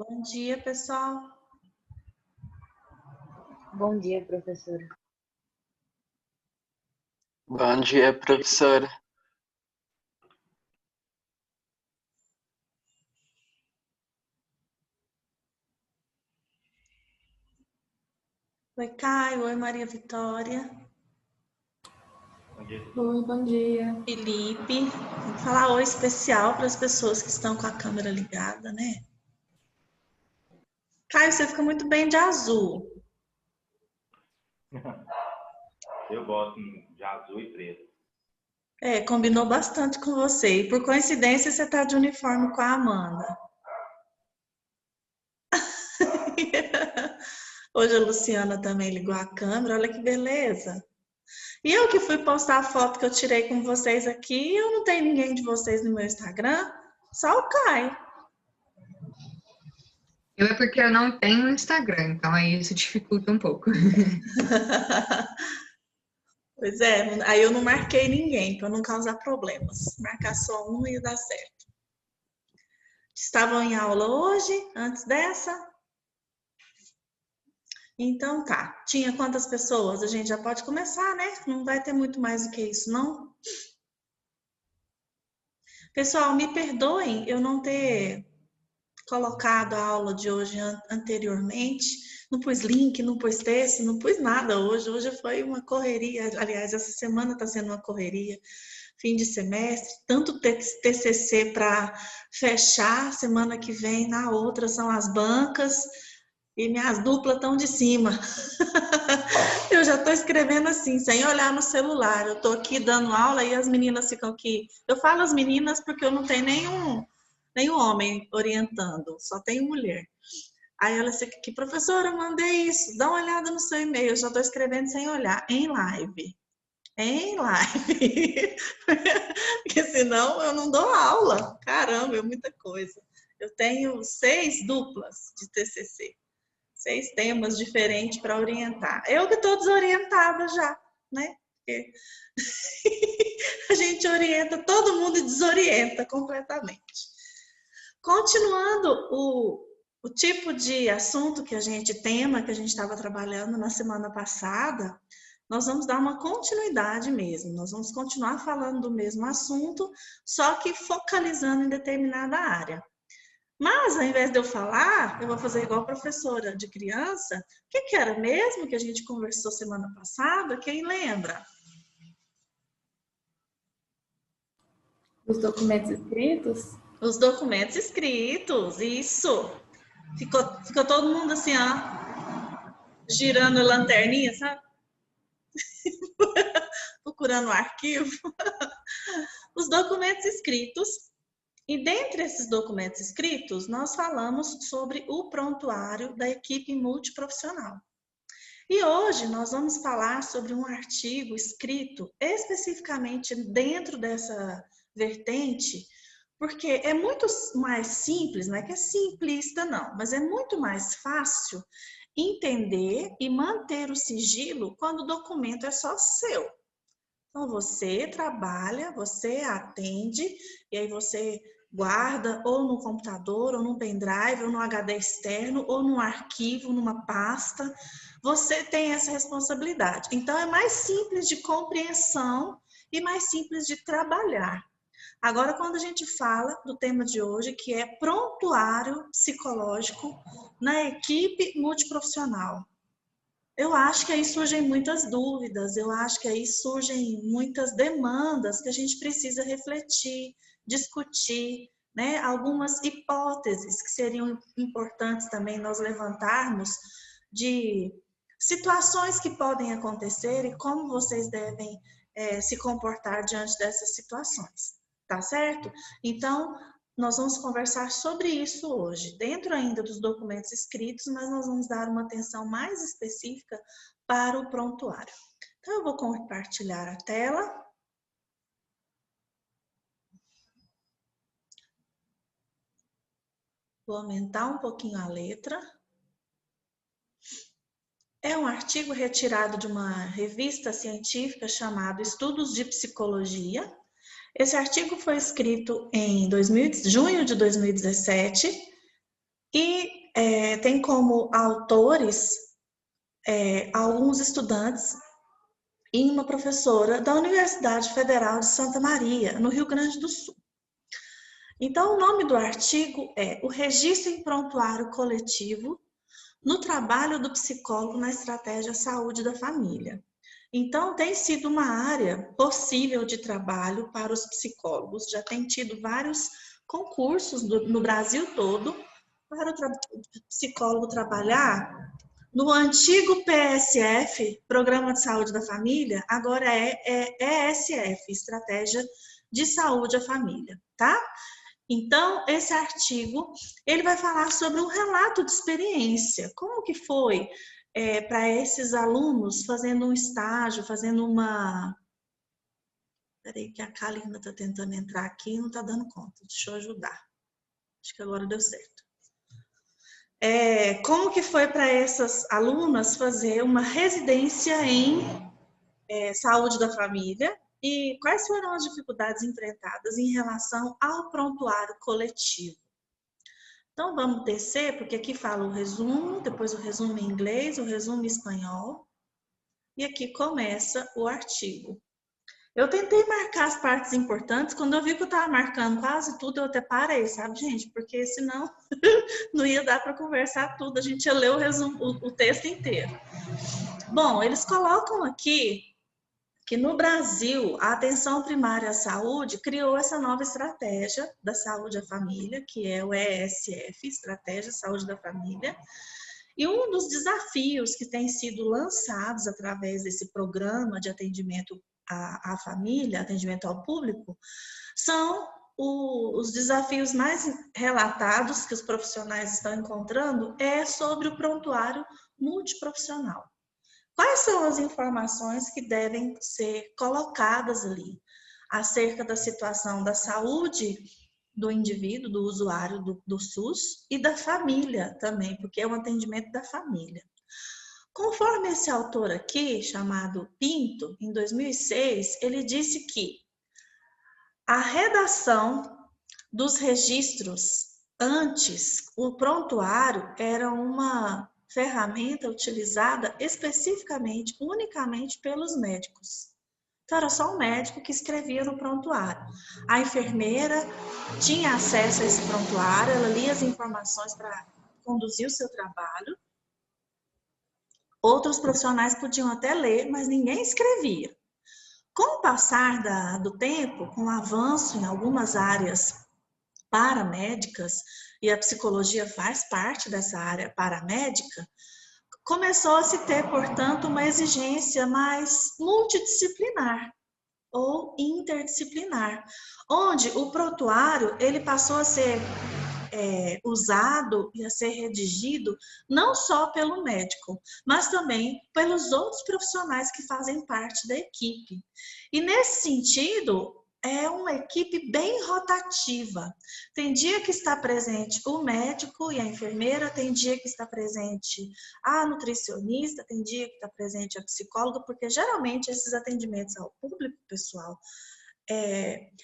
Bom dia, pessoal. Bom dia, professora. Bom dia, professora. Oi, Caio. Oi, Maria Vitória. Oi, bom dia. Felipe. Vou falar oi especial para as pessoas que estão com a câmera ligada, né? Caio, você fica muito bem de azul. Eu gosto de azul e preto. Combinou bastante com você. E por coincidência, você está de uniforme com a Amanda. Hoje a Luciana também ligou a câmera. Olha que beleza. E eu que fui postar a foto que eu tirei com vocês aqui, eu não tenho ninguém de vocês no meu Instagram, só o Caio. É porque eu não tenho Instagram, então aí isso dificulta um pouco. Pois é, aí eu não marquei ninguém para não causar problemas. Marcar só um ia dar certo. Estavam em aula hoje, antes dessa? Então tá. Tinha quantas pessoas? A gente já pode começar, né? Não vai ter muito mais do que isso, não? Pessoal, me perdoem eu não ter colocado a aula de hoje anteriormente. Não pus link, não pus texto, não pus nada hoje. Hoje foi uma correria. Aliás, essa semana está sendo uma correria. Fim de semestre, tanto TCC para fechar, semana que vem, na outra são as bancas, e minhas duplas estão de cima. Eu já estou escrevendo assim, sem olhar no celular. Eu estou aqui dando aula e as meninas ficam aqui. Eu falo as meninas porque eu não tenho nenhum homem orientando, só tenho mulher. Aí ela disse que professora, eu mandei isso, dá uma olhada no seu e-mail. Eu já estou escrevendo sem olhar, em live. Em live. Porque senão eu não dou aula. Caramba, é muita coisa. Eu tenho 6 duplas de TCC. 6 temas diferentes para orientar. Eu que estou desorientada já, né? Porque a gente orienta todo mundo e desorienta completamente. Continuando o tipo de assunto que a gente estava trabalhando na semana passada, nós vamos dar uma continuidade mesmo. Nós vamos continuar falando do mesmo assunto, só que focalizando em determinada área. Mas, ao invés de eu falar, eu vou fazer igual a professora de criança. O que era mesmo que a gente conversou semana passada? Quem lembra? Os documentos escritos? Os documentos escritos, isso. Ficou todo mundo assim, ó, girando a lanterninha, sabe? Procurando o arquivo. Os documentos escritos. E dentre esses documentos escritos, nós falamos sobre o prontuário da equipe multiprofissional. E hoje nós vamos falar sobre um artigo escrito especificamente dentro dessa vertente, porque é muito mais simples, não é que é simplista não, mas é muito mais fácil entender e manter o sigilo quando o documento é só seu. Então, você trabalha, você atende, e aí você guarda ou no computador, ou no pendrive, ou no HD externo, ou no arquivo, numa pasta. Você tem essa responsabilidade. Então, é mais simples de compreensão e mais simples de trabalhar. Agora, quando a gente fala do tema de hoje, que é prontuário psicológico na equipe multiprofissional. Eu acho que aí surgem muitas dúvidas, eu acho que aí surgem muitas demandas que a gente precisa refletir, discutir, né? Algumas hipóteses que seriam importantes também nós levantarmos de situações que podem acontecer e como vocês devem se comportar diante dessas situações, tá certo? Então, nós vamos conversar sobre isso hoje, dentro ainda dos documentos escritos, mas nós vamos dar uma atenção mais específica para o prontuário. Então, eu vou compartilhar a tela. Vou aumentar um pouquinho a letra. É um artigo retirado de uma revista científica chamada Estudos de Psicologia. Esse artigo foi escrito em junho de 2017 E tem como autores alguns estudantes e uma professora da Universidade Federal de Santa Maria, no Rio Grande do Sul. Então, o nome do artigo é O Registro em Prontuário Coletivo no Trabalho do Psicólogo na Estratégia Saúde da Família. Então, tem sido uma área possível de trabalho para os psicólogos, já tem tido vários concursos no Brasil todo para o psicólogo trabalhar no antigo PSF, Programa de Saúde da Família, agora é ESF, Estratégia de Saúde à Família, tá? Então, esse artigo, ele vai falar sobre um relato de experiência, como que foi para esses alunos fazendo um estágio, fazendo uma... Peraí que a Kalina está tentando entrar aqui e não está dando conta, deixa eu ajudar. Acho que agora deu certo. Como que foi para essas alunas fazer uma residência em saúde da família e quais foram as dificuldades enfrentadas em relação ao prontuário coletivo. Então, vamos descer, porque aqui fala o resumo, depois o resumo em inglês, o resumo em espanhol, e aqui começa o artigo. Eu tentei marcar as partes importantes, quando eu vi que eu estava marcando quase tudo, eu até parei, sabe, gente? Porque senão não ia dar para conversar tudo, a gente ia ler o texto inteiro. Bom, eles colocam aqui que no Brasil, a atenção primária à saúde criou essa nova estratégia da saúde à família, que é o ESF, Estratégia Saúde da Família. E um dos desafios que tem sido lançados através desse programa de atendimento à família, atendimento ao público, são os desafios mais relatados que os profissionais estão encontrando sobre o prontuário multiprofissional. Quais são as informações que devem ser colocadas ali acerca da situação da saúde do indivíduo, do usuário do SUS e da família também, porque é um atendimento da família. Conforme esse autor aqui, chamado Pinto, em 2006, ele disse que a redação dos registros antes, o prontuário era uma ferramenta utilizada especificamente, unicamente pelos médicos. Então, era só o médico que escrevia no prontuário. A enfermeira tinha acesso a esse prontuário, ela lia as informações para conduzir o seu trabalho. Outros profissionais podiam até ler, mas ninguém escrevia. Com o passar do tempo, com o avanço em algumas áreas paramédicas, e a psicologia faz parte dessa área paramédica, começou a se ter, portanto, uma exigência mais multidisciplinar ou interdisciplinar, onde o prontuário ele passou a ser usado e a ser redigido não só pelo médico, mas também pelos outros profissionais que fazem parte da equipe. E nesse sentido, é uma equipe bem rotativa. Tem dia que está presente o médico e a enfermeira, tem dia que está presente a nutricionista, tem dia que está presente a psicóloga, porque geralmente esses atendimentos ao público, pessoal,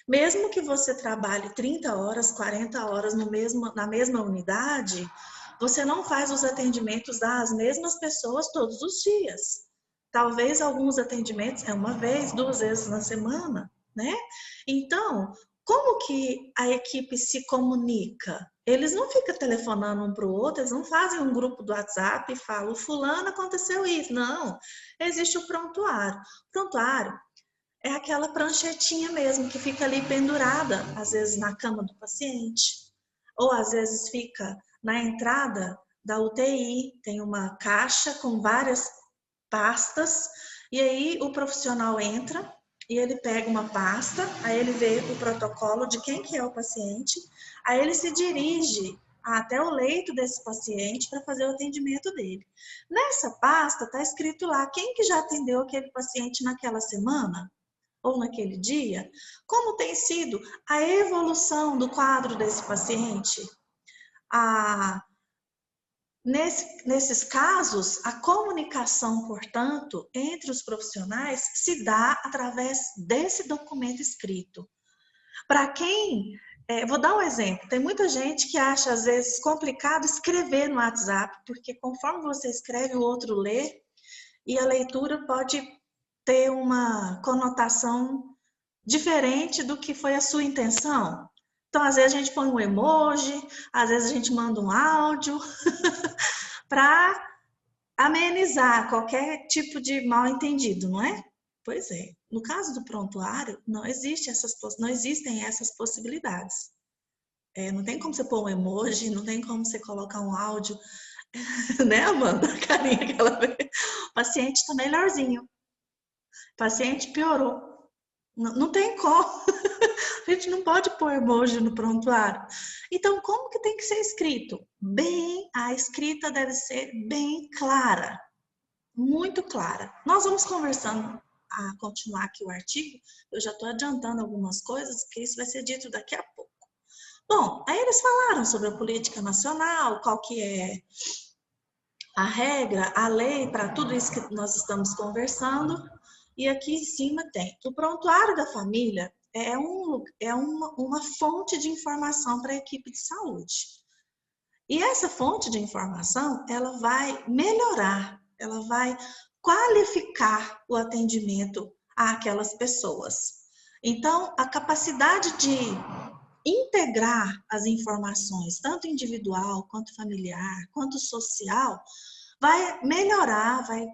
mesmo que você trabalhe 30 horas, 40 horas na mesma unidade, você não faz os atendimentos das mesmas pessoas todos os dias. Talvez alguns atendimentos uma vez, 2 vezes na semana, né? Então, como que a equipe se comunica? Eles não ficam telefonando um para o outro, eles não fazem um grupo do WhatsApp e falam, fulano, aconteceu isso. Não, existe o prontuário. O prontuário é aquela pranchetinha mesmo, que fica ali pendurada, às vezes na cama do paciente, ou às vezes fica na entrada da UTI, tem uma caixa com várias pastas, e aí o profissional entra, e ele pega uma pasta, aí ele vê o protocolo de quem que é o paciente, aí ele se dirige até o leito desse paciente para fazer o atendimento dele. Nessa pasta está escrito lá quem que já atendeu aquele paciente naquela semana, ou naquele dia, como tem sido a evolução do quadro desse paciente. Nesses casos, a comunicação, portanto, entre os profissionais se dá através desse documento escrito. Para quem Vou dar um exemplo. Tem muita gente que acha, às vezes, complicado escrever no WhatsApp, porque conforme você escreve, o outro lê, e a leitura pode ter uma conotação diferente do que foi a sua intenção. Então, às vezes, a gente põe um emoji, às vezes, a gente manda um áudio, para amenizar qualquer tipo de mal entendido, não é? Pois é. No caso do prontuário, não existem essas possibilidades. Não tem como você pôr um emoji, não tem como você colocar um áudio, né, Amanda? A carinha que ela vê. O paciente está melhorzinho. O paciente piorou. Não tem como. A gente não pode pôr emoji no prontuário. Então, como que tem que ser escrito? A escrita deve ser bem clara. Muito clara. Nós vamos conversando a continuar aqui o artigo. Eu já estou adiantando algumas coisas, porque isso vai ser dito daqui a pouco. Bom, aí eles falaram sobre a política nacional, qual que é a regra, a lei para tudo isso que nós estamos conversando. E aqui em cima tem o prontuário da família é uma fonte de informação para a equipe de saúde. E essa fonte de informação, ela vai melhorar, ela vai qualificar o atendimento àquelas pessoas. Então, a capacidade de integrar as informações, tanto individual, quanto familiar, quanto social, vai melhorar, vai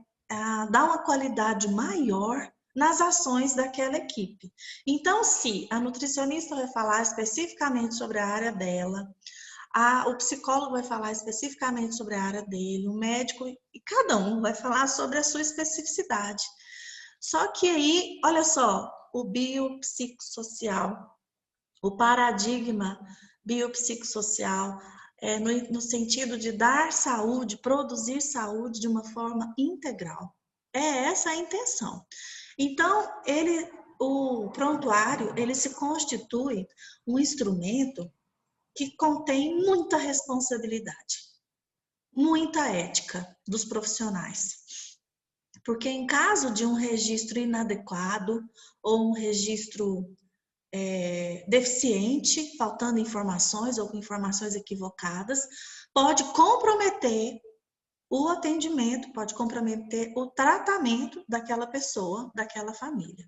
dar uma qualidade maior nas ações daquela equipe. Então, se a nutricionista vai falar especificamente sobre a área dela, o psicólogo vai falar especificamente sobre a área dele, o médico, e cada um vai falar sobre a sua especificidade. Só que aí, olha só, o biopsicossocial, o paradigma biopsicossocial, no sentido de dar saúde, produzir saúde de uma forma integral. É essa a intenção. Então, o prontuário, ele se constitui um instrumento que contém muita responsabilidade, muita ética dos profissionais. Porque em caso de um registro inadequado ou um registro deficiente, faltando informações ou com informações equivocadas, pode comprometer o atendimento, pode comprometer o tratamento daquela pessoa, daquela família.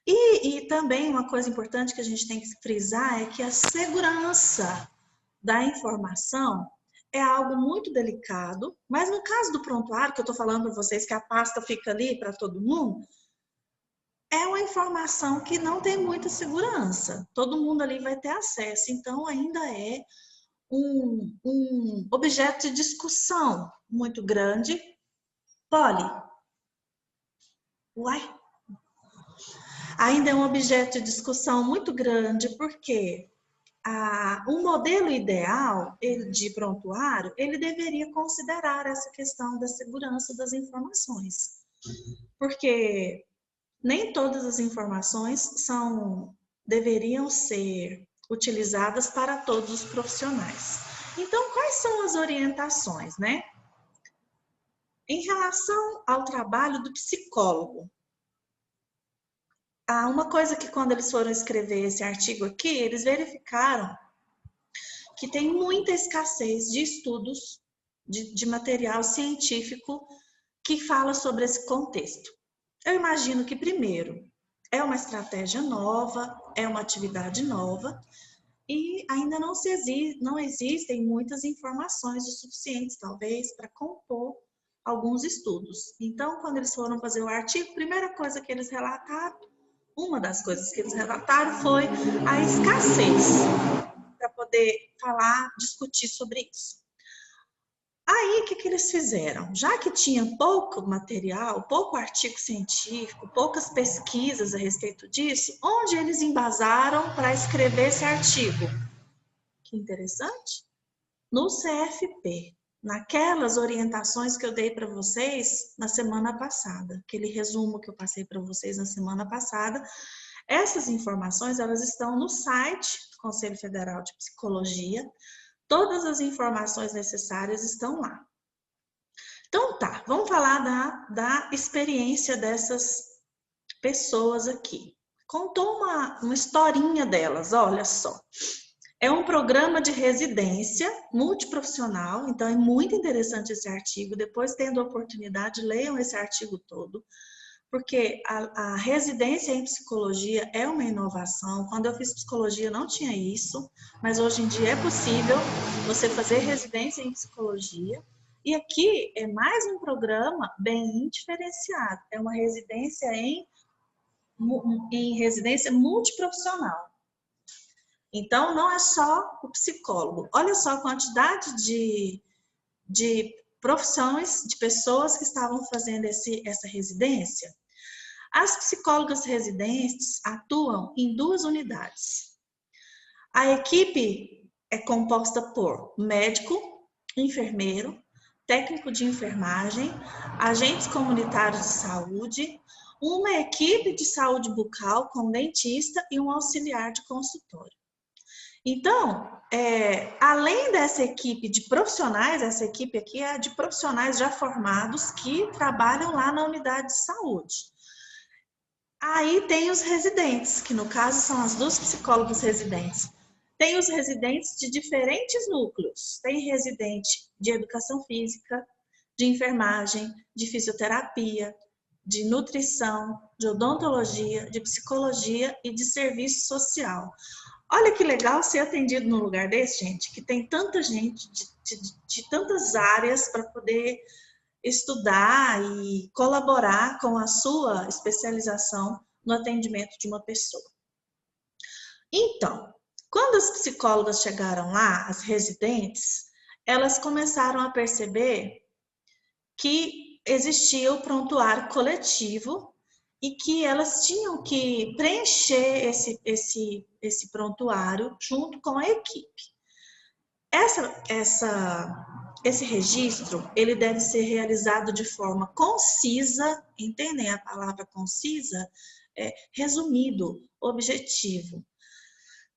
E também uma coisa importante que a gente tem que frisar é que a segurança da informação é algo muito delicado, mas no caso do prontuário, que eu estou falando para vocês que a pasta fica ali para todo mundo, é uma informação que não tem muita segurança. Todo mundo ali vai ter acesso, então ainda é um objeto de discussão muito grande. Polly? Uai? Ainda é um objeto de discussão muito grande, porque um modelo ideal de prontuário, ele deveria considerar essa questão da segurança das informações. Porque nem todas as informações deveriam ser utilizadas para todos os profissionais. Então, quais são as orientações, né? Em relação ao trabalho do psicólogo, uma coisa que quando eles foram escrever esse artigo aqui, eles verificaram que tem muita escassez de estudos, de material científico que fala sobre esse contexto. Eu imagino que, primeiro, é uma estratégia nova, é uma atividade nova e ainda não existem muitas informações o suficientes, talvez, para compor alguns estudos. Então, quando eles foram fazer o artigo, a primeira coisa que eles relataram, uma das coisas que eles relataram foi a escassez para poder discutir sobre isso. Aí, o que eles fizeram? Já que tinha pouco material, pouco artigo científico, poucas pesquisas a respeito disso, onde eles embasaram para escrever esse artigo? Que interessante! No CFP, naquelas orientações que eu dei para vocês na semana passada, aquele resumo que eu passei para vocês na semana passada, essas informações, elas estão no site do Conselho Federal de Psicologia. Todas as informações necessárias estão lá. Então tá, vamos falar da experiência dessas pessoas aqui. Contou uma historinha delas, olha só. É um programa de residência multiprofissional, então é muito interessante esse artigo. Depois, tendo a oportunidade, leiam esse artigo todo, porque a residência em psicologia é uma inovação. Quando eu fiz psicologia não tinha isso, mas hoje em dia é possível você fazer residência em psicologia. E aqui é mais um programa bem diferenciado, é uma residência em residência multiprofissional. Então, não é só o psicólogo. Olha só a quantidade de profissões, de pessoas que estavam fazendo essa residência. As psicólogas residentes atuam em 2 unidades. A equipe é composta por médico, enfermeiro, técnico de enfermagem, agentes comunitários de saúde, uma equipe de saúde bucal com dentista e um auxiliar de consultório. Então, além dessa equipe de profissionais, essa equipe aqui é de profissionais já formados que trabalham lá na unidade de saúde. Aí tem os residentes, que no caso são as 2 psicólogas residentes. Tem os residentes de diferentes núcleos. Tem residente de educação física, de enfermagem, de fisioterapia, de nutrição, de odontologia, de psicologia e de serviço social. Olha que legal ser atendido num lugar desse, gente, que tem tanta gente de tantas áreas para poder estudar e colaborar com a sua especialização no atendimento de uma pessoa. Então, quando as psicólogas chegaram lá, as residentes, elas começaram a perceber que existia o prontuário coletivo e que elas tinham que preencher esse prontuário junto com a equipe. Esse registro, ele deve ser realizado de forma concisa, entendem a palavra concisa? Resumido, objetivo.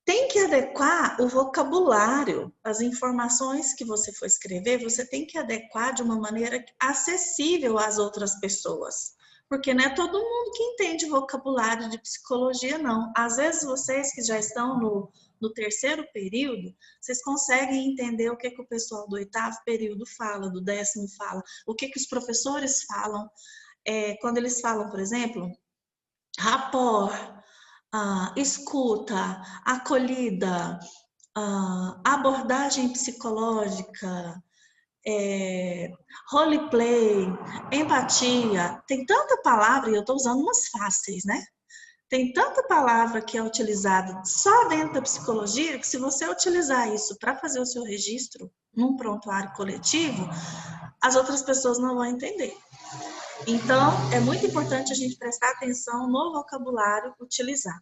Tem que adequar o vocabulário, as informações que você for escrever, você tem que adequar de uma maneira acessível às outras pessoas. Porque não é todo mundo que entende vocabulário de psicologia, não. Às vezes vocês que já estão no 3º período, vocês conseguem entender o que o pessoal do 8º período fala, do 10º fala, o que os professores falam. Quando eles falam, por exemplo, rapport, escuta, acolhida, abordagem psicológica, roleplay, empatia, tem tanta palavra, e eu estou usando umas fáceis, né? Tem tanta palavra que é utilizada só dentro da psicologia, que se você utilizar isso para fazer o seu registro num prontuário coletivo, as outras pessoas não vão entender. Então, é muito importante a gente prestar atenção no vocabulário utilizado.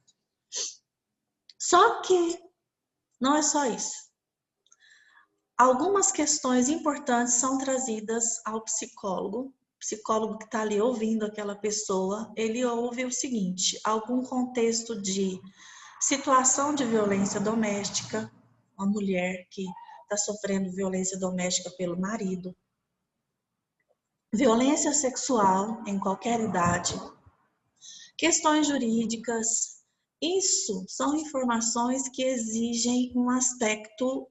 Só que não é só isso. Algumas questões importantes são trazidas ao psicólogo. O psicólogo que está ali ouvindo aquela pessoa, ele ouve o seguinte: algum contexto de situação de violência doméstica, uma mulher que está sofrendo violência doméstica pelo marido, violência sexual em qualquer idade, questões jurídicas. Isso são informações que exigem um aspecto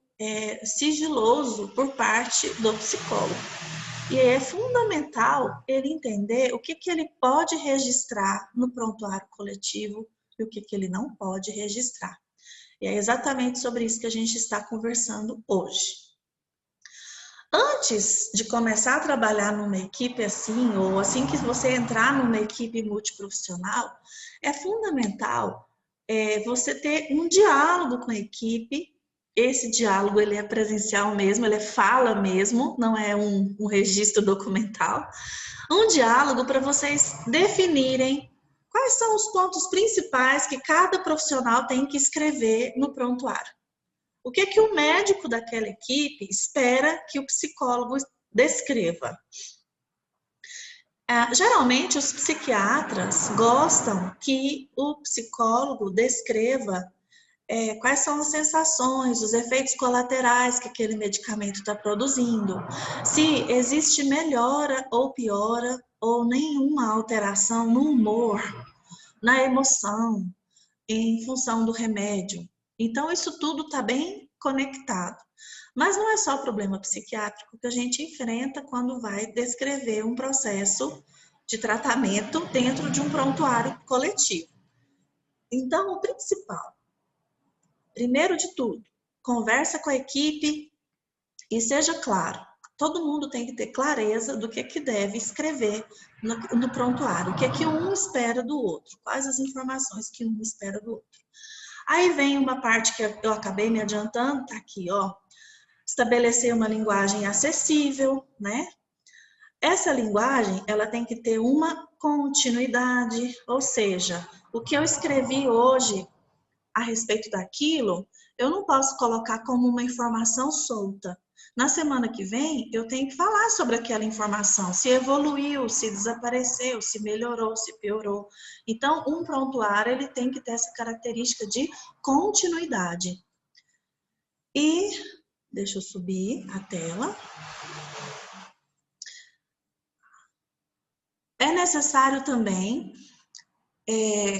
sigiloso por parte do psicólogo. E é fundamental ele entender o que ele pode registrar no prontuário coletivo e o que ele não pode registrar. E é exatamente sobre isso que a gente está conversando hoje. Antes de começar a trabalhar numa equipe assim, ou assim que você entrar numa equipe multiprofissional, é fundamental você ter um diálogo com a equipe. Esse diálogo ele é presencial mesmo, ele é fala mesmo, não é um registro documental. Um diálogo para vocês definirem quais são os pontos principais que cada profissional tem que escrever no prontuário. O que o médico daquela equipe espera que o psicólogo descreva? Geralmente, os psiquiatras gostam que o psicólogo descreva quais são as sensações, os efeitos colaterais que aquele medicamento está produzindo, se existe melhora ou piora, ou nenhuma alteração no humor, na emoção, em função do remédio. Então, isso tudo está bem conectado. Mas não é só problema psiquiátrico que a gente enfrenta quando vai descrever um processo de tratamento dentro de um prontuário coletivo. Então, o principal, primeiro de tudo, conversa com a equipe e seja claro. Todo mundo tem que ter clareza do que deve escrever no prontuário, o que um espera do outro, quais as informações que um espera do outro. Aí vem uma parte que eu acabei me adiantando, tá aqui, ó. Estabelecer uma linguagem acessível, né? Essa linguagem, ela tem que ter uma continuidade, ou seja, o que eu escrevi hoje a respeito daquilo, eu não posso colocar como uma informação solta. Na semana que vem, eu tenho que falar sobre aquela informação, se evoluiu, se desapareceu, se melhorou, se piorou. Então, um prontuário, ele tem que ter essa característica de continuidade. E, deixa eu subir a tela. É necessário também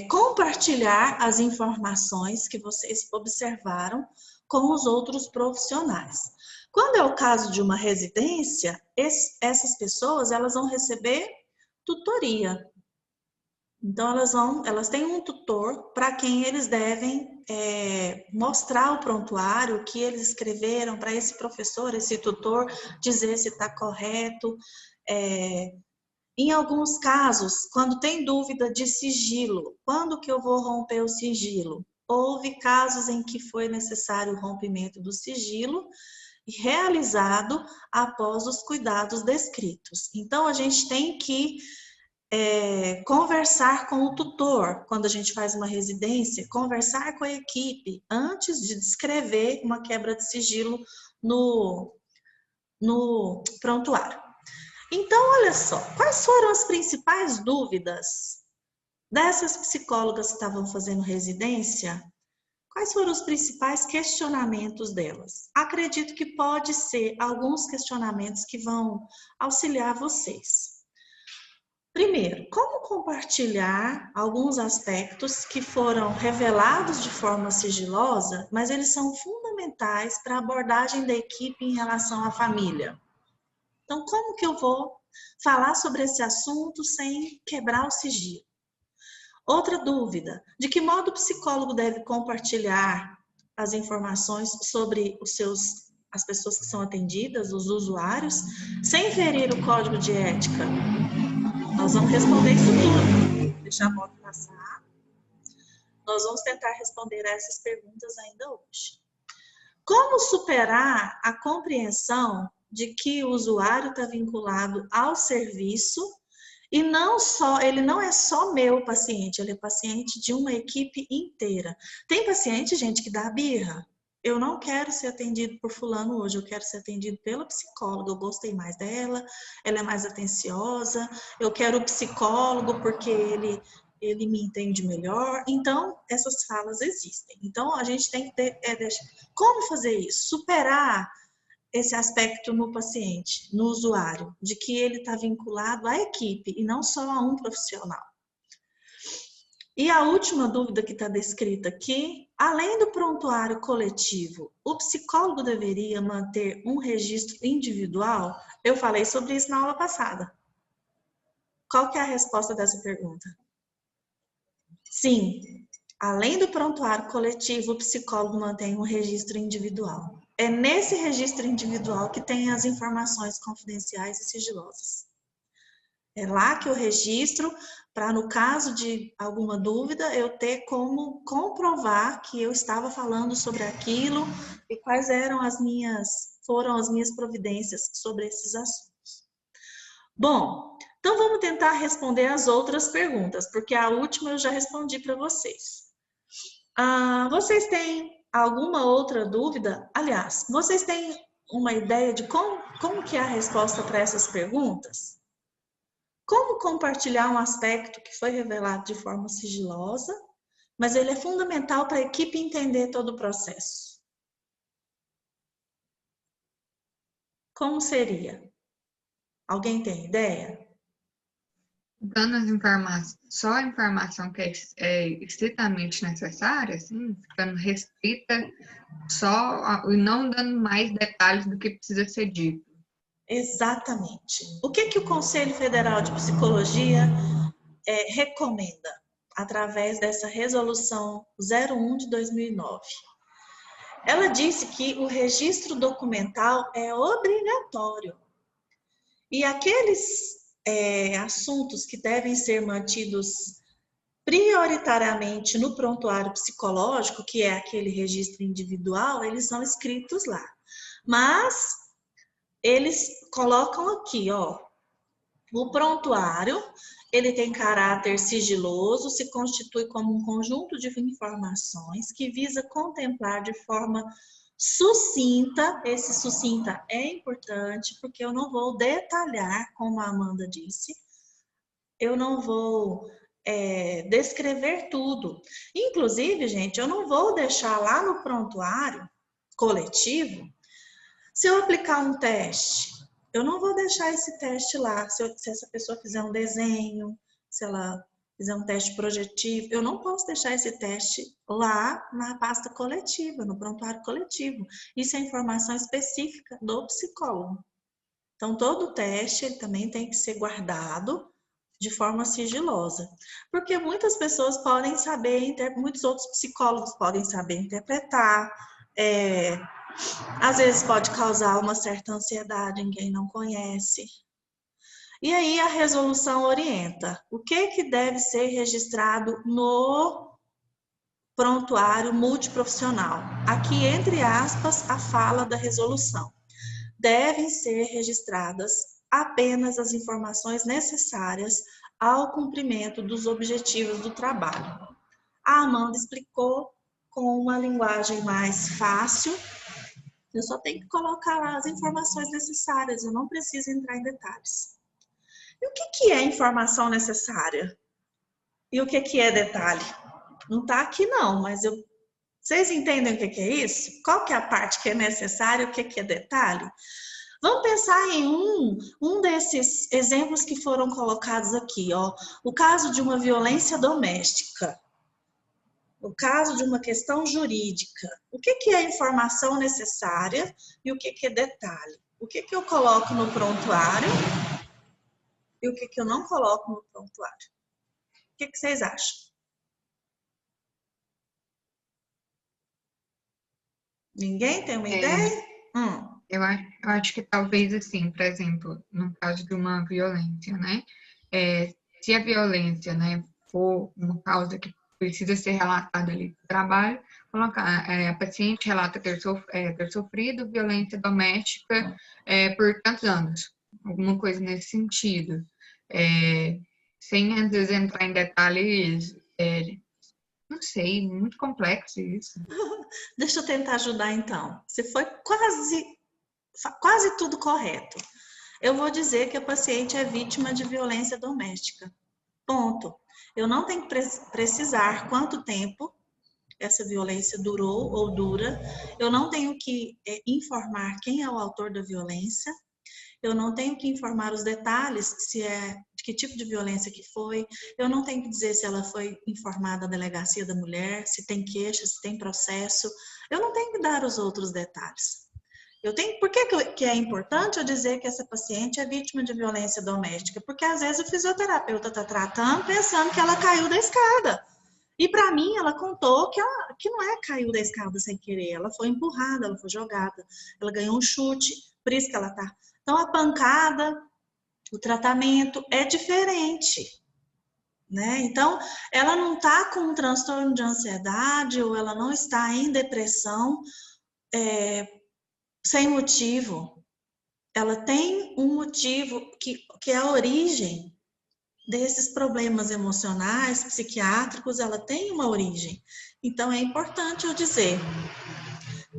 compartilhar as informações que vocês observaram com os outros profissionais. Quando é o caso de uma residência, essas pessoas elas vão receber tutoria. Então, elas têm um tutor para quem eles devem mostrar o prontuário, o que eles escreveram para esse professor, esse tutor, dizer se está correto. Em alguns casos, quando tem dúvida de sigilo, quando que eu vou romper o sigilo? Houve casos em que foi necessário o rompimento do sigilo, realizado após os cuidados descritos. Então, a gente tem que conversar com o tutor, quando a gente faz uma residência, conversar com a equipe antes de descrever uma quebra de sigilo no prontuário. Então, olha só, quais foram as principais dúvidas dessas psicólogas que estavam fazendo residência? Quais foram os principais questionamentos delas? Acredito que pode ser alguns questionamentos que vão auxiliar vocês. Primeiro, como compartilhar alguns aspectos que foram revelados de forma sigilosa, mas eles são fundamentais para a abordagem da equipe em relação à família? Então, como que eu vou falar sobre esse assunto sem quebrar o sigilo? Outra dúvida, de que modo o psicólogo deve compartilhar as informações sobre as pessoas que são atendidas, os usuários, sem ferir o código de ética? Nós vamos responder isso tudo. Deixar a moto passar. Nós vamos tentar responder essas perguntas ainda hoje. Como superar a compreensão de que o usuário está vinculado ao serviço e ele não é só meu paciente, ele é paciente de uma equipe inteira. Tem paciente, gente, que dá birra. Eu não quero ser atendido por fulano hoje, eu quero ser atendido pela psicóloga, eu gostei mais dela, ela é mais atenciosa, eu quero o psicólogo porque ele me entende melhor. Então, essas falas existem. Então, a gente tem que ter... como fazer isso? Superar esse aspecto no paciente, no usuário, de que ele está vinculado à equipe e não só a um profissional. E a última dúvida que está descrita aqui, além do prontuário coletivo, o psicólogo deveria manter um registro individual? Eu falei sobre isso na aula passada. Qual que é a resposta dessa pergunta? Sim, além do prontuário coletivo, o psicólogo mantém um registro individual. É nesse registro individual que tem as informações confidenciais e sigilosas. É lá que eu registro, para no caso de alguma dúvida, eu ter como comprovar que eu estava falando sobre aquilo e quais foram as minhas providências sobre esses assuntos. Bom, então vamos tentar responder as outras perguntas, porque a última eu já respondi para vocês. Vocês têm alguma outra dúvida? Aliás, vocês têm uma ideia de como que é a resposta para essas perguntas? Como compartilhar um aspecto que foi revelado de forma sigilosa, mas ele é fundamental para a equipe entender todo o processo? Como seria? Alguém tem ideia? dando as informações, só a informação que é estritamente necessária, assim, ficando restrita só e não dando mais detalhes do que precisa ser dito. Exatamente. O que o Conselho Federal de Psicologia recomenda através dessa resolução 01 de 2009? Ela disse que o registro documental é obrigatório. E aqueles assuntos que devem ser mantidos prioritariamente no prontuário psicológico, que é aquele registro individual, eles são escritos lá. Mas eles colocam aqui, ó, o prontuário, ele tem caráter sigiloso, se constitui como um conjunto de informações que visa contemplar de forma sucinta, esse sucinta é importante, porque eu não vou detalhar, como a Amanda disse, eu não vou descrever tudo. Inclusive, gente, eu não vou deixar lá no prontuário coletivo, se eu aplicar um teste, eu não vou deixar esse teste lá. Se essa pessoa fizer um desenho, se ela fizer um teste projetivo, eu não posso deixar esse teste lá na pasta coletiva, no prontuário coletivo. Isso é informação específica do psicólogo. Então, todo teste ele também tem que ser guardado de forma sigilosa. Porque muitas pessoas podem saber, muitos outros psicólogos podem saber interpretar, às vezes pode causar uma certa ansiedade em quem não conhece. E aí a resolução orienta o que deve ser registrado no prontuário multiprofissional. Aqui, entre aspas, a fala da resolução. Devem ser registradas apenas as informações necessárias ao cumprimento dos objetivos do trabalho. A Amanda explicou com uma linguagem mais fácil. Eu só tenho que colocar lá as informações necessárias, eu não preciso entrar em detalhes. E o que é informação necessária? E o que é detalhe? Não está aqui não, mas vocês entendem o que é isso? Qual que é a parte que é necessária e o que é detalhe? Vamos pensar em um desses exemplos que foram colocados aqui, ó. O caso de uma violência doméstica. O caso de uma questão jurídica. O que é informação necessária e o que é detalhe? O que eu coloco no prontuário e o que eu não coloco no prontuário? O que vocês acham? Ninguém tem uma ideia? Eu acho que talvez, assim, por exemplo, no caso de uma violência, né? Se a violência, né, for uma causa que precisa ser relatada ali no trabalho, colocar, a paciente relata ter sofrido violência doméstica por tantos anos, alguma coisa nesse sentido. Sem, às vezes, entrar em detalhes, não sei, muito complexo isso. Deixa eu tentar ajudar, então. Você foi quase tudo correto. Eu vou dizer que a paciente é vítima de violência doméstica. Ponto. Eu não tenho que precisar quanto tempo essa violência durou ou dura. Eu não tenho que informar quem é o autor da violência. Eu não tenho que informar os detalhes, de que tipo de violência que foi. Eu não tenho que dizer se ela foi informada à delegacia da mulher, se tem queixa, se tem processo. Eu não tenho que dar os outros detalhes. Por que é importante eu dizer que essa paciente é vítima de violência doméstica? Porque às vezes o fisioterapeuta está tratando pensando que ela caiu da escada. E para mim ela contou que não caiu da escada sem querer, ela foi empurrada, ela foi jogada, ela ganhou um chute, por isso que ela está. Então a pancada, o tratamento é diferente, né? Então ela não está com um transtorno de ansiedade ou ela não está em depressão sem motivo. Ela tem um motivo que é a origem desses problemas emocionais, psiquiátricos, ela tem uma origem. Então, é importante eu dizer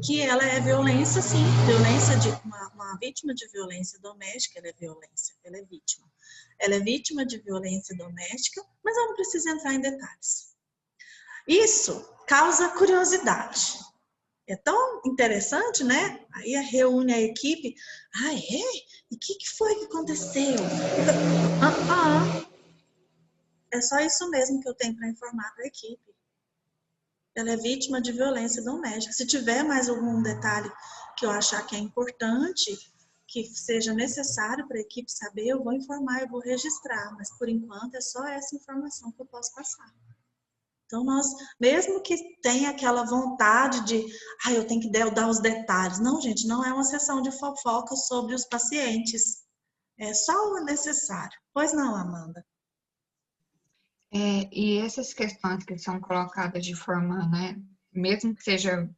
que ela é violência, sim, violência de uma vítima de violência doméstica, ela é vítima. Ela é vítima de violência doméstica, mas ela não precisa entrar em detalhes. Isso causa curiosidade. É tão interessante, né? Aí reúne a equipe. Ah, é? E o que foi que aconteceu? É só isso mesmo que eu tenho para informar para a equipe. Ela é vítima de violência doméstica. Se tiver mais algum detalhe que eu achar que é importante, que seja necessário para a equipe saber, eu vou informar, eu vou registrar, mas por enquanto é só essa informação que eu posso passar. Então, nós, mesmo que tenha aquela vontade de, eu tenho que dar os detalhes. Não, gente, não é uma sessão de fofoca sobre os pacientes. É só o necessário. Pois não, Amanda? E essas questões que são colocadas de forma, né, mesmo que seja,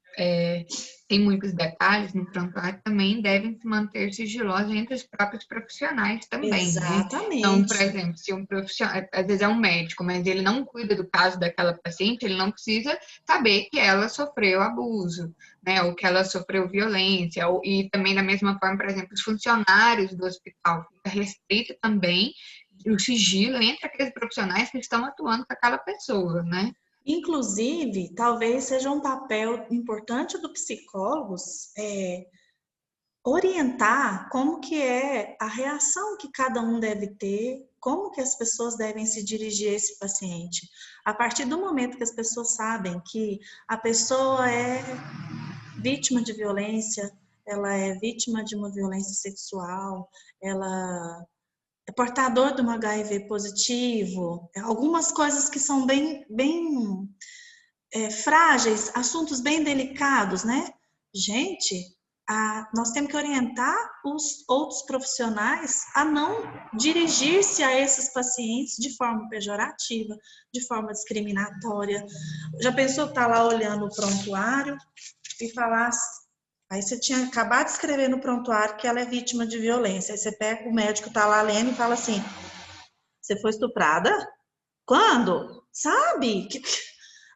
tem muitos detalhes no prontuário, também devem se manter sigilosas entre os próprios profissionais também, né? Então, por Exatamente. exemplo, se um profissional, às vezes é um médico, mas ele não cuida do caso daquela paciente, ele não precisa saber que ela sofreu abuso, né, ou que ela sofreu violência, e também da mesma forma, por exemplo, os funcionários do hospital, fica restrito também o sigilo entre aqueles profissionais que estão atuando com aquela pessoa, né? Inclusive, talvez seja um papel importante do psicólogo orientar como que é a reação que cada um deve ter, como que as pessoas devem se dirigir a esse paciente. A partir do momento que as pessoas sabem que a pessoa é vítima de violência, ela é vítima de uma violência sexual, ela é portador de um HIV positivo, algumas coisas que são bem frágeis, assuntos bem delicados, né? Gente, nós temos que orientar os outros profissionais a não dirigir-se a esses pacientes de forma pejorativa, de forma discriminatória. Já pensou estar lá olhando o prontuário e falar, aí você tinha acabado de escrever no prontuário que ela é vítima de violência, aí você pega, o médico está lá lendo e fala assim, você foi estuprada? Quando? Sabe?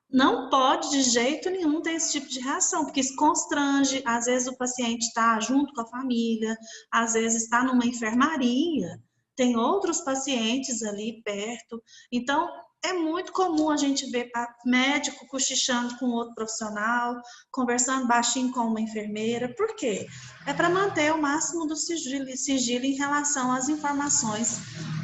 Não pode de jeito nenhum ter esse tipo de reação, porque isso constrange, às vezes o paciente está junto com a família, às vezes está numa enfermaria, tem outros pacientes ali perto, então é muito comum a gente ver médico cochichando com outro profissional, conversando baixinho com uma enfermeira, por quê? É para manter o máximo do sigilo em relação às informações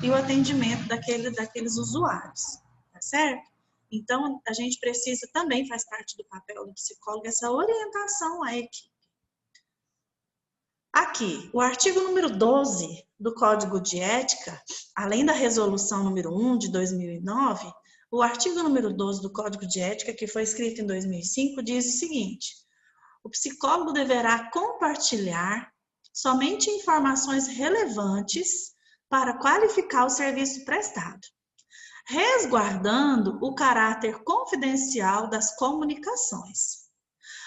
e o atendimento daqueles usuários, tá certo? Então, a gente precisa também, faz parte do papel do psicólogo, essa orientação à equipe. Aqui, o artigo número 12 do Código de Ética, além da resolução número 1 de 2009, o artigo número 12 do Código de Ética, que foi escrito em 2005, diz o seguinte: o psicólogo deverá compartilhar somente informações relevantes para qualificar o serviço prestado, resguardando o caráter confidencial das comunicações,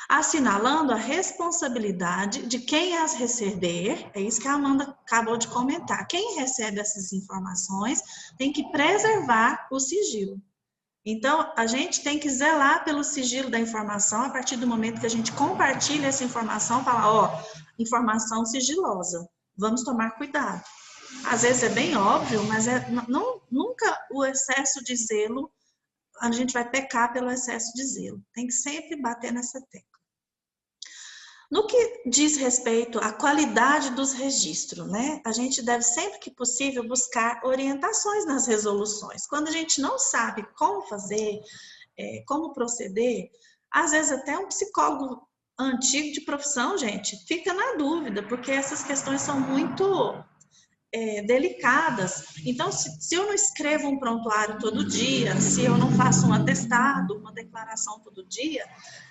assinalando a responsabilidade de quem as receber, é isso que a Amanda acabou de comentar, quem recebe essas informações tem que preservar o sigilo. Então, a gente tem que zelar pelo sigilo da informação a partir do momento que a gente compartilha essa informação, falar, informação sigilosa, vamos tomar cuidado. Às vezes é bem óbvio, mas nunca o excesso de zelo, a gente vai pecar pelo excesso de zelo. Tem que sempre bater nessa tecla. No que diz respeito à qualidade dos registros, né? A gente deve sempre que possível buscar orientações nas resoluções. Quando a gente não sabe como fazer, como proceder, às vezes até um psicólogo antigo de profissão, gente, fica na dúvida, porque essas questões são muito delicadas. Então, se eu não escrevo um prontuário todo dia, se eu não faço um atestado, uma declaração todo dia,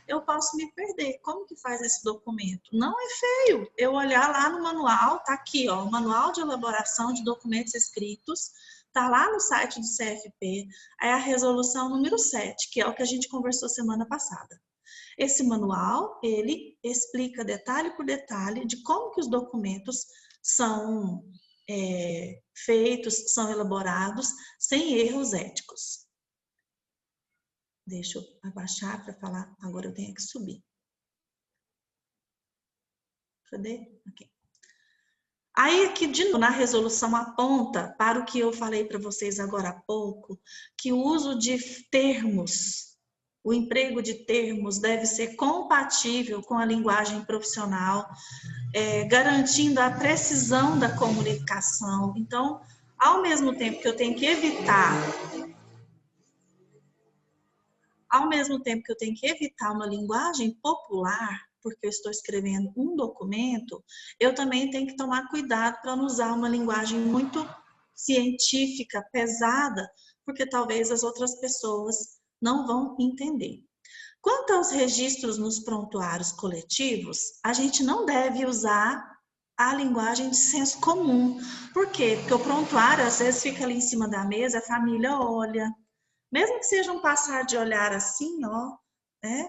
eu posso me perder. Como que faz esse documento? Não é feio eu olhar lá no manual, tá aqui, ó, o Manual de Elaboração de Documentos Escritos, tá lá no site do CFP, é a resolução número 7, que é o que a gente conversou semana passada. Esse manual, ele explica detalhe por detalhe de como que os documentos são feitos, são elaborados sem erros éticos. Deixa eu abaixar para falar, agora eu tenho que subir. Cadê? Aqui. Aí aqui, de novo, na resolução aponta para o que eu falei para vocês agora há pouco, que o uso de termos, o emprego de termos deve ser compatível com a linguagem profissional, garantindo a precisão da comunicação. Então, ao mesmo tempo que eu tenho que evitar ao mesmo tempo que eu tenho que evitar uma linguagem popular, porque eu estou escrevendo um documento, eu também tenho que tomar cuidado para não usar uma linguagem muito científica, pesada, porque talvez as outras pessoas não vão entender. Quanto aos registros nos prontuários coletivos, a gente não deve usar a linguagem de senso comum. Por quê? Porque o prontuário, às vezes, fica ali em cima da mesa, a família olha. Mesmo que seja um passar de olhar assim, ó, né?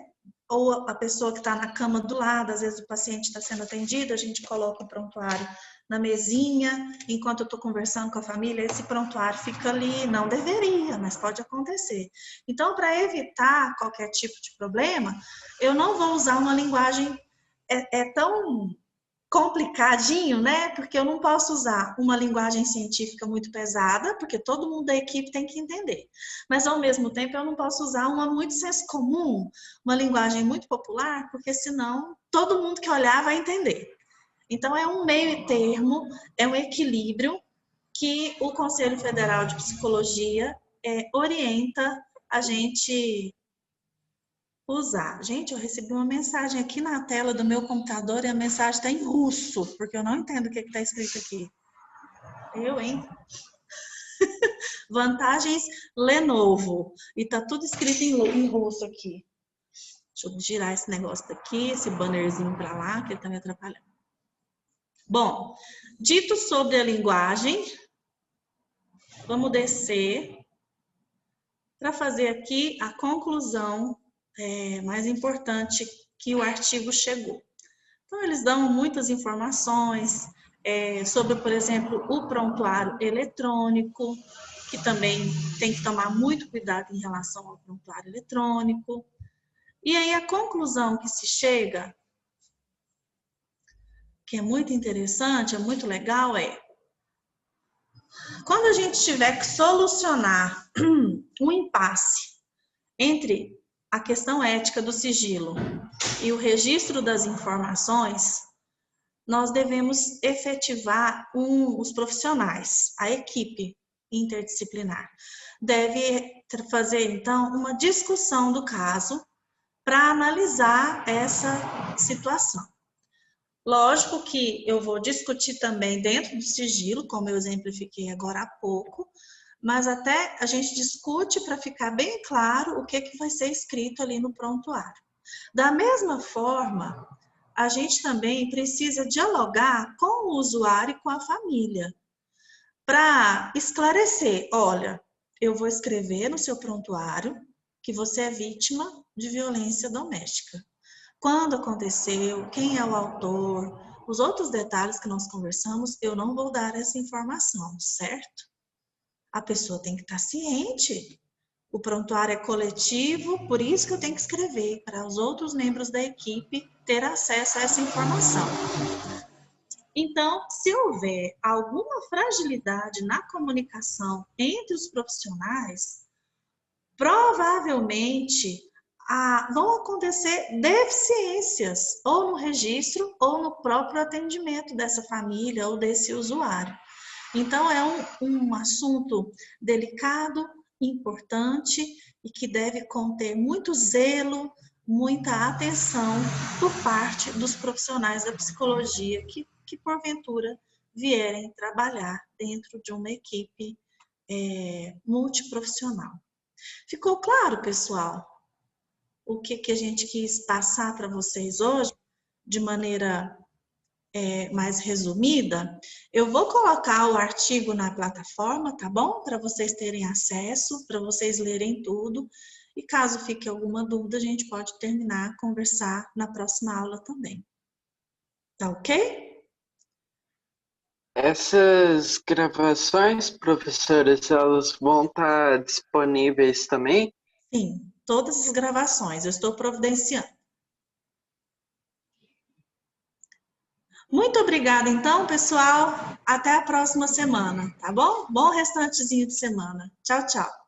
Ou a pessoa que está na cama do lado, às vezes o paciente está sendo atendido, a gente coloca o prontuário na mesinha, enquanto eu estou conversando com a família, esse prontuário fica ali, não deveria, mas pode acontecer. Então, para evitar qualquer tipo de problema, eu não vou usar uma linguagem tão complicadinho, né? Porque eu não posso usar uma linguagem científica muito pesada, porque todo mundo da equipe tem que entender. Mas, ao mesmo tempo, eu não posso usar uma muito senso comum, uma linguagem muito popular, porque senão todo mundo que olhar vai entender. Então, é um meio termo, é um equilíbrio que o Conselho Federal de Psicologia orienta a gente usar. Gente, eu recebi uma mensagem aqui na tela do meu computador e a mensagem está em russo, porque eu não entendo o que está escrito aqui. Eu, hein? Vantagens Lenovo. E tá tudo escrito em russo aqui. Deixa eu girar esse negócio daqui, esse bannerzinho para lá, que ele tá me atrapalhando. Bom, dito sobre a linguagem, vamos descer para fazer aqui a conclusão mais importante que o artigo chegou. Então, eles dão muitas informações sobre, por exemplo, o prontuário eletrônico, que também tem que tomar muito cuidado em relação ao prontuário eletrônico. E aí, a conclusão que se chega, que é muito interessante, é muito legal, quando a gente tiver que solucionar um impasse entre a questão ética do sigilo e o registro das informações, nós devemos efetivar os profissionais, a equipe interdisciplinar. Deve fazer, então, uma discussão do caso para analisar essa situação. Lógico que eu vou discutir também dentro do sigilo, como eu exemplifiquei agora há pouco, mas até a gente discute para ficar bem claro o que vai ser escrito ali no prontuário. Da mesma forma, a gente também precisa dialogar com o usuário e com a família, para esclarecer, olha, eu vou escrever no seu prontuário que você é vítima de violência doméstica. Quando aconteceu, quem é o autor, os outros detalhes que nós conversamos, eu não vou dar essa informação, certo? A pessoa tem que estar ciente. O prontuário é coletivo, por isso que eu tenho que escrever, para os outros membros da equipe ter acesso a essa informação. Então, se houver alguma fragilidade na comunicação entre os profissionais, provavelmente vão acontecer deficiências, ou no registro, ou no próprio atendimento dessa família ou desse usuário. Então, é um assunto delicado, importante e que deve conter muito zelo, muita atenção por parte dos profissionais da psicologia que porventura vierem trabalhar dentro de uma equipe multiprofissional. Ficou claro, pessoal, o que a gente quis passar para vocês hoje de maneira mais resumida? Eu vou colocar o artigo na plataforma, tá bom? Para vocês terem acesso, para vocês lerem tudo. E caso fique alguma dúvida, a gente pode terminar, conversar na próxima aula também. Tá ok? Essas gravações, professoras, elas vão estar disponíveis também? Sim, todas as gravações eu estou providenciando. Muito obrigada, então, pessoal. Até a próxima semana, tá bom? Bom restantezinho de semana. Tchau, tchau.